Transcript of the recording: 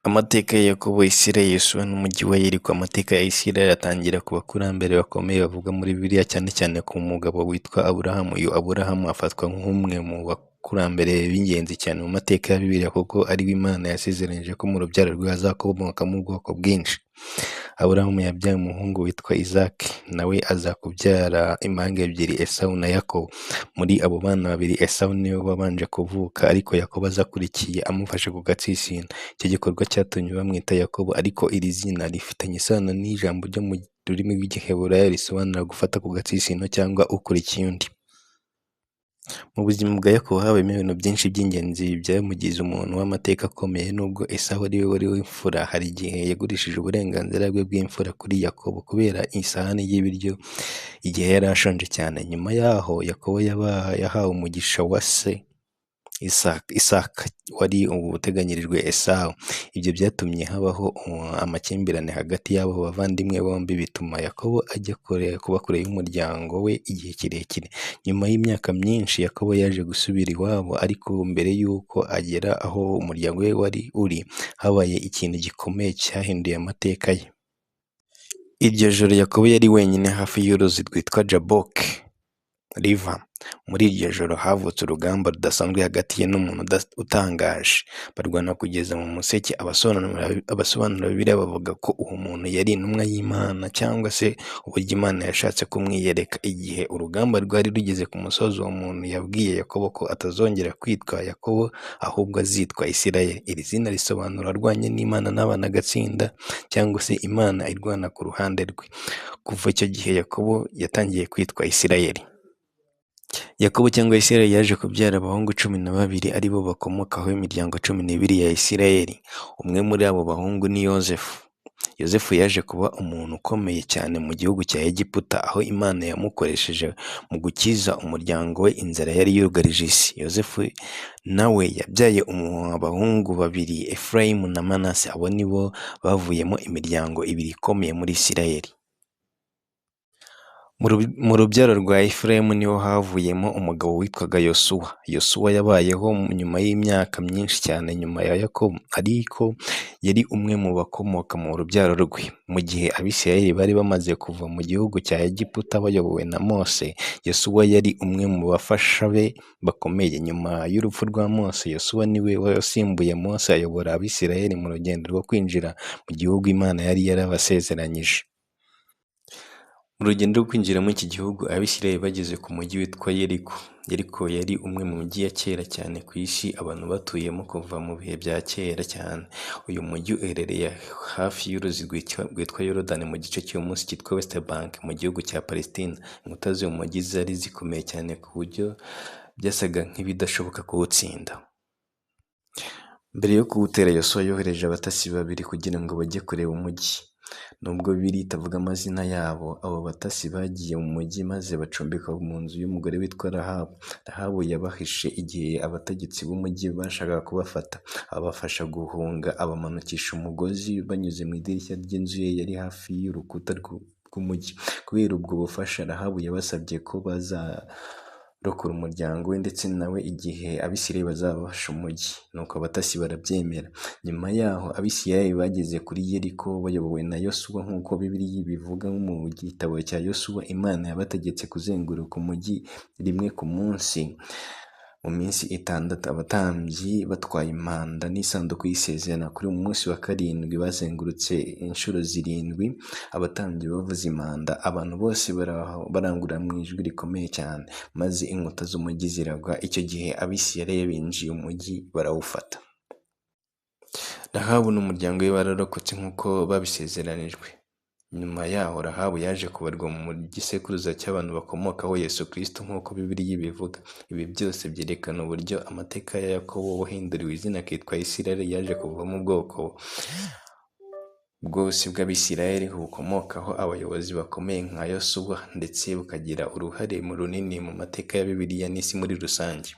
Amateka ya Yakobo, Isirayeli, Yosuwa n'umujyi wa Yeriko. Amateka ya Isirayeli atangira ku bakurambere bakomeye bavuga muri Bibiliya, cyane cyane ku mugabo witwa Aburahamu. Uyu Aburahamu afatwa nk'umwe mu bakurambere b'ingenzi cyane mu mateka ya Bibiliya, kuko ari we Imana yasezeranyije ko mu rubyaro rwe hazakomokamo ubwoko bwinshi. Aburahamu yabyaye umuhungu witwa Isaki, nawe aza kubyara impanga ebyiri, Esawu na Yakobo. Muri abo bana babiri, Esawu niwe wabanje kuvuka, ariko Yakobo aza akurikiye amufashe ku gatsitsino. Icyo gikorwa cyatumye bamwita Yakobo, ariko iri zina rifitanye isano n'ijambo ryo mu rurimi rw'Igiheburayo risobanura gufata ku gatsitsino cyangwa ukurikiye undi. Mu buzima bwa Yakobo habayemo ibintu byinshi by'ingenzi byamugize umuntu w'amateka akomeye. Nubwo Esawu ari we wari w'imfura, hari igihe yagurishije uburenganzira bwe bw'imfura kuri Yakobo kubera isahani y'ibiryo igihe yari ashonje cyane. Nyuma yaho Yakobo yahawe umugisha wa se Isaka wari uteganyirijwe Esawu. Ibyo byatumye habaho amakimbirane hagati y'abo bavandimwe bombi, bituma Yakobo ajya kuba kure y'umuryango we igihe kirekire. Nyuma y'imyaka myinshi Yakobo yaje gusubira iwabo, ariko mbere y'uko agera aho umuryango we wari uri, habaye ikintu gikomeye cyahinduye amateka ye. Iryo joro Yakobo yari wenyine hafi y'uruzi rwitwa Jaboki River. Muri iryo joro havutse urugamba rudasanzwe hagati ye n'umuntu utangaje. Barwana kugeza mu museke. Abasobanura Bibiliya bavuga ko uwo muntu yari intumwa y'Imana, cyangwa se uburyo Imana yashatse kumwiyereka. Igihe urugamba rwari rugeze ku musozi, uwo muntu yabwiye Yakobo ko atazongera kwitwa Yakobo, ahubwo azitwa Isirayeli. Iri zina risobanura arwanye n'Imana n'abana agatsinda, cyangwa se Imana irwana ku ruhande rwe. Kuva icyo gihe Yakobo yatangiye kwitwa Isirayeli. Yakobo cyangwa Isirayeli yaje kubyara abahungu 12, aribo bakomokaho imiryango 12 ya Isirayeli. Umwe muri abo bahungu ni Yozefu. Yozefu yaje kuba umuntu ukomeye cyane mu gihugu cya Egiputa, aho Imana yamukoresheje mu gukiza umuryango we inzara yari yugarije isi. Yozefu nawe yabyaye abahungu 2, Efurayimu na Manase. Abo nibo bavuyemo imiryango 2 ikomeye muri Isirayeli. Mu rubyaro rwa Efurayimu niho havuyemo umugabo witwaga Yosuwa. Yosuwa yabayeho nyuma y'imyaka myinshi cyane nyuma ya Yakobo, ariko yari umwe mu bakomoka mu rubyaro rwe. Mu gihe Abisirayeli bari bamaze kuva mu gihugu cya Egiputa bayobowe na Mose, Yosuwa yari umwe mu bafasha be bakomeye. Nyuma y'urupfu rwa Mose, Yosuwa niwe wasimbuye Mose ayobora Abisirayeli mu rugendo rwo kwinjira mu gihugu Imana yari yarabasezeranyije. Mu rugendo rwo kwinjira muri iki gihugu, Abisirayeli bageze ku mujyi witwa Yeriko. Yeriko yari umwe mu mijyi ya kera cyane ku isi, abantu batuyemo kuva mu bihe bya kera cyane. Uyu mujyi uherereye hafi y'uruzi rwitwa Yorodani mu gice cy'uyu munsi cyitwa West Bank mu gihugu cya Palestina. Inkuta z'uyu mujyi zari zikomeye cyane ku buryo byasaga nk'ibidashoboka kuwutsinda. Mbere yo kuwutera, Yosuwa yohereje abatasi 2 kugira ngo bajye kureba umujyi. Nubwo Bibiliya itavuga amazina yabo, abo batasi bagiye mu mujyi maze bacumbika mu nzu y'umugore witwa Rahabu. Rahabu yabahishe igihe abategetsi b'umujyi bashakaga kubafata. Abafasha guhunga, abamanukisha umugozi banyuze mu idirishya ry'inzu ye yari hafi y'urukuta rw'umujyi. Kubera ubwo bufasha, Rahabu yabasabye ko bazarokora umuryango we ndetse nawe igihe Abisirayeli bazabafasha umujyi. Nuko abatasi barabyemera. Nyuma yaho Abisirayeli bageze kuri Yeriko bayobowe na Yosuwa. Nk'uko Bibiliya bivuga mu gitabo cya Yosuwa, Imana yabategetse kuzenguruka umujyi rimwe ku munsi mu minsi 6. Abatambyi batwaye impanda n'isanduku y'isezerano. Kuri mu munsi wa 7 bazengurutse inshuro 7. Abatambyi bavuza impanda, abantu bose barangurura mu ijwi rikomeye cyane, maze inkuta z'umujyi ziragwa. Icyo gihe Abisirayeli binjiye umujyi barawufata. Rahabu n'umuryango we bararokotse nk'uko babisezeranijwe. Nyuma yaho Rahabu yaje kubarwa mu gisekuruza cy'abantu bakomokaho Yesu Kristo nk'uko Bibiliya ibivuga. Ibi byose byerekana uburyo amateka ya Yakobo wahinduriwe izina akitwa Isirayeli yaje kuvamo ubwoko bwose bw'Abisirayeli bukomokaho abayobozi bakomeye nka Yosuwa, ndetse bukagira uruhare runini mu mateka ya Bibiliya n'isi muri rusange.